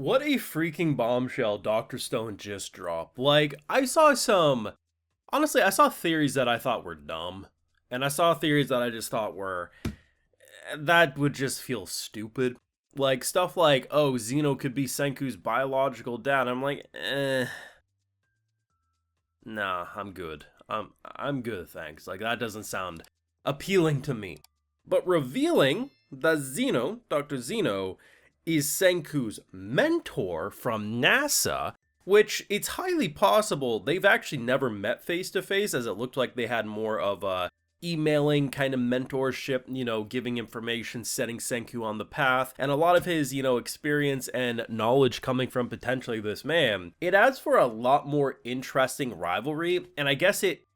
What a freaking bombshell Dr. Stone just dropped. Like, I saw some. Honestly, I saw theories that I thought were dumb. And I saw theories that I just thought were. That would just feel stupid. Like, stuff like, oh, Xeno could be Senku's biological dad. I'm like, nah, I'm good. I'm good, thanks. Like, that doesn't sound appealing to me. But revealing that Xeno, Dr. Xeno, is Senku's mentor from NASA, which it's highly possible they've actually never met face to face, as it looked like they had more of a emailing kind of mentorship, giving information, setting Senku on the path, and a lot of his, experience and knowledge coming from potentially this man. It adds for a lot more interesting rivalry, and I guess it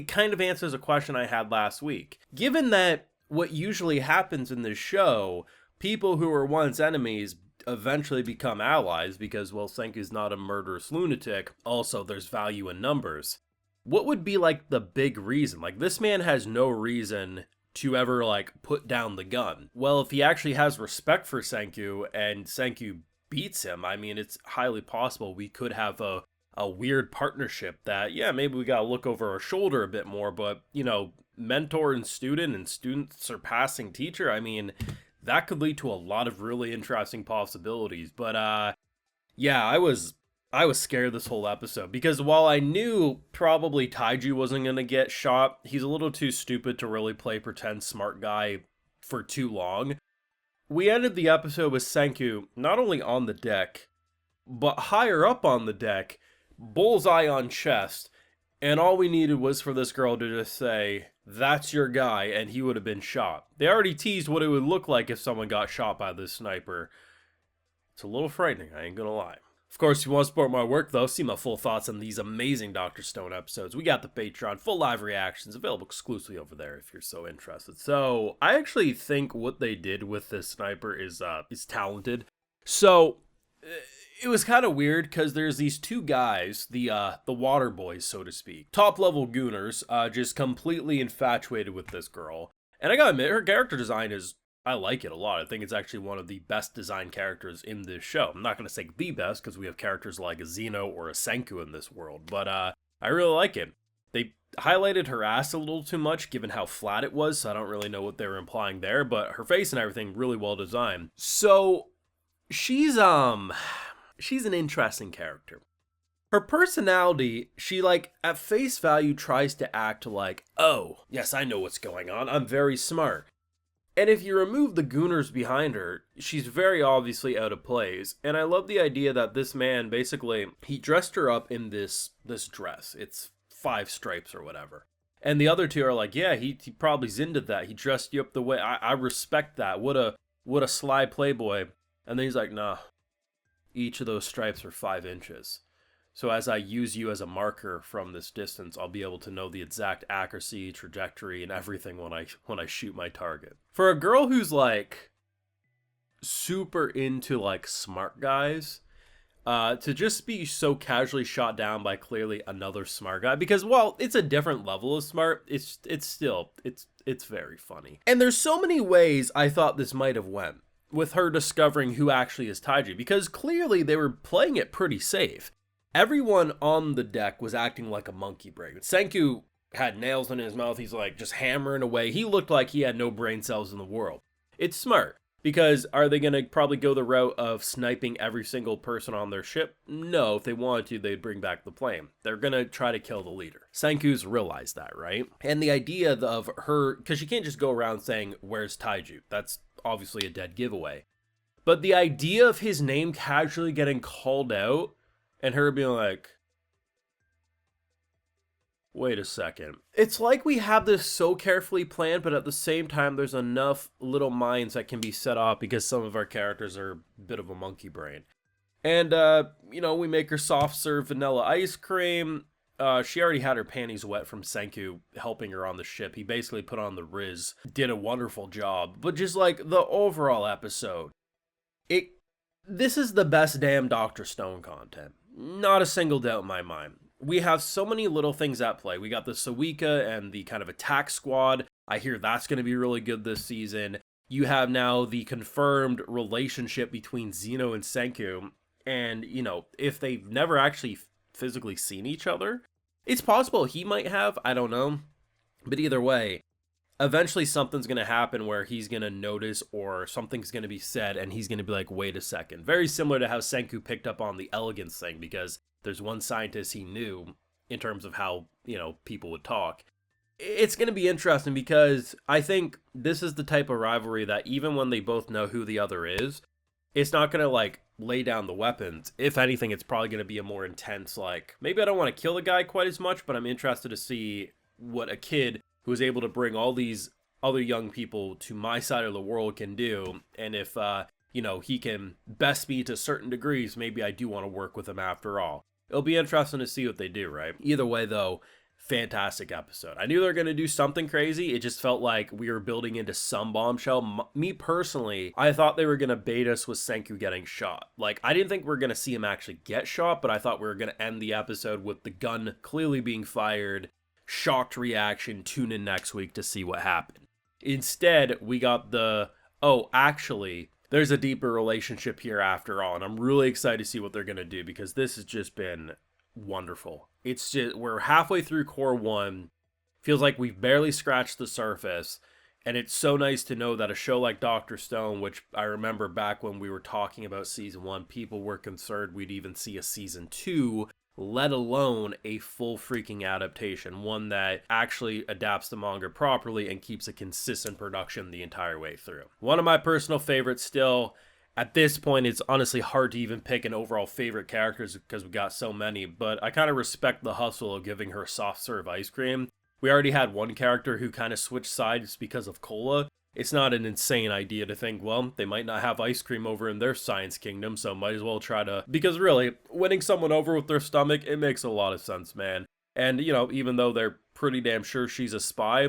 kind of answers a question I had last week. Given that what usually happens in this show, people who were once enemies eventually become allies because, well, Senku's not a murderous lunatic. Also, there's value in numbers. What would be, like, the big reason? Like, this man has no reason to ever, like, put down the gun. Well, if he actually has respect for Senku and Senku beats him, I mean, it's highly possible we could have a weird partnership that, yeah, maybe we gotta look over our shoulder a bit more, but, mentor and student surpassing teacher, I mean, that could lead to a lot of really interesting possibilities. But yeah, I was scared this whole episode because while I knew probably Taiju wasn't gonna get shot, he's a little too stupid to really play pretend smart guy for too long. We ended the episode with Senku not only on the deck, but higher up on the deck, bullseye on chest, and all we needed was for this girl to just say, "That's your guy," and he would have been shot. They already teased what it would look like if someone got shot by this sniper. It's a little frightening, I ain't gonna lie. Of course, if you want to support my work, though, see my full thoughts on these amazing Dr. Stone episodes. We got the Patreon, full live reactions, available exclusively over there if you're so interested. So, I actually think what they did with this sniper is talented. So, it was kind of weird because there's these two guys, the water boys, so to speak, top level gooners, just completely infatuated with this girl. And I gotta admit, her character design I like it a lot. I think it's actually one of the best designed characters in this show. I'm not gonna say the best because we have characters like a Xeno or a Senku in this world, but I really like it. They highlighted her ass a little too much given how flat it was, so I don't really know what they were implying there, but her face and everything really well designed. So she's an interesting character. Her personality, she, like, at face value tries to act like, oh, yes, I know what's going on, I'm very smart. And if you remove the gooners behind her, she's very obviously out of place. And I love the idea that this man, basically, he dressed her up in this dress. It's 5 stripes or whatever. And the other two are like, yeah, he probably's into that. He dressed you up the way, I respect that. What a sly playboy. And then he's like, nah. Each of those stripes are 5 inches. So as I use you as a marker from this distance, I'll be able to know the exact accuracy, trajectory, and everything when I shoot my target. For a girl who's like super into like smart guys, to just be so casually shot down by clearly another smart guy, because while it's a different level of smart, it's still very funny. And there's so many ways I thought this might have went with her discovering who actually is Taiji, because clearly they were playing it pretty safe. Everyone on the deck was acting like a monkey brain. Senku had nails in his mouth. He's like just hammering away. He looked like he had no brain cells in the world. It's smart, because are they going to probably go the route of sniping every single person on their ship? No, if they wanted to, they'd bring back the plane. They're going to try to kill the leader. Senku's realized that, right? And the idea of her, because she can't just go around saying, where's Taiju? That's obviously a dead giveaway. But the idea of his name casually getting called out and her being like, wait a second. It's like we have this so carefully planned, but at the same time, there's enough little minds that can be set off because some of our characters are a bit of a monkey brain. And, we make her soft serve vanilla ice cream. She already had her panties wet from Senku helping her on the ship. He basically put on the Riz, did a wonderful job. But just like the overall episode, this is the best damn Dr. Stone content. Not a single doubt in my mind. We have so many little things at play. We got the Suika and the kind of attack squad. I hear that's going to be really good this season. You have now the confirmed relationship between Zeno and Senku. And, if they've never actually physically seen each other, it's possible he might have, I don't know. But either way, eventually something's going to happen where he's going to notice or something's going to be said and he's going to be like, wait a second. Very similar to how Senku picked up on the elegance thing, because there's one scientist he knew in terms of how, people would talk. It's going to be interesting because I think this is the type of rivalry that even when they both know who the other is, it's not going to like lay down the weapons. If anything, it's probably going to be a more intense, like, maybe I don't want to kill the guy quite as much, but I'm interested to see what a kid who is able to bring all these other young people to my side of the world can do. And if, he can best me to certain degrees, maybe I do want to work with him after all. It'll be interesting to see what they do, right? Either way, though, fantastic episode. I knew they were going to do something crazy. It just felt like we were building into some bombshell. Me personally, I thought they were going to bait us with Senku getting shot. Like, I didn't think we were going to see him actually get shot, but I thought we were going to end the episode with the gun clearly being fired. Shocked reaction, tune in next week to see what happened. Instead, we got actually, there's a deeper relationship here after all, and I'm really excited to see what they're going to do, because this has just been wonderful. It's just, we're halfway through Core 1, feels like we've barely scratched the surface, and it's so nice to know that a show like Dr. Stone, which I remember back when we were talking about Season 1, people were concerned we'd even see a Season 2, let alone a full freaking adaptation, one that actually adapts the manga properly and keeps a consistent production the entire way through. One of my personal favorites still. At this point, it's honestly hard to even pick an overall favorite characters because we got so many, but I kind of respect the hustle of giving her soft serve ice cream. We already had one character who kind of switched sides because of cola. It's not an insane idea to think, well, they might not have ice cream over in their science kingdom, so might as well try to... Because really, winning someone over with their stomach, it makes a lot of sense, man. And, even though they're pretty damn sure she's a spy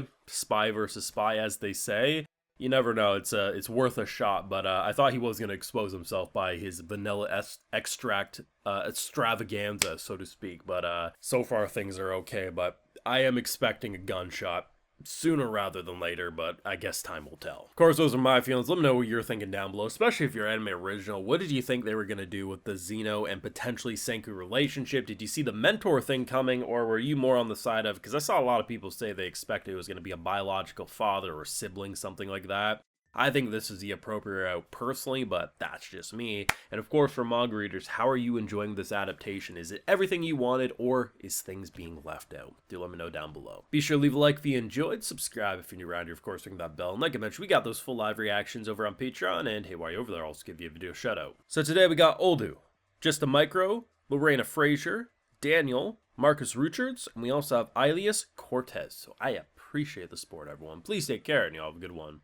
versus spy, as they say, you never know. It's worth a shot, but I thought he was going to expose himself by his vanilla extract extravaganza, so to speak. But so far, things are okay, but I am expecting a gunshot sooner rather than later, but I guess time will tell. Of course, those are my feelings. Let me know what you're thinking down below, especially if you're anime original. What did you think they were going to do with the Xeno and potentially Senku relationship? Did you see the mentor thing coming, or were you more on the side of, because I saw a lot of people say they expected it was going to be a biological father or sibling, something like that. I think this is the appropriate route personally, but that's just me. And of course, for manga readers, how are you enjoying this adaptation? Is it everything you wanted, or is things being left out? Do let me know down below. Be sure to leave a like if you enjoyed, subscribe if you're new around here, of course, ring that bell. And like I mentioned, we got those full live reactions over on Patreon, and hey, while you're over there, I'll also give you a video shout out. So today we got Oldu, Just a Micro, Lorena Frazier, Daniel, Marcus Richards, and we also have Ilias Cortez. So I appreciate the support, everyone. Please take care, and you all have a good one.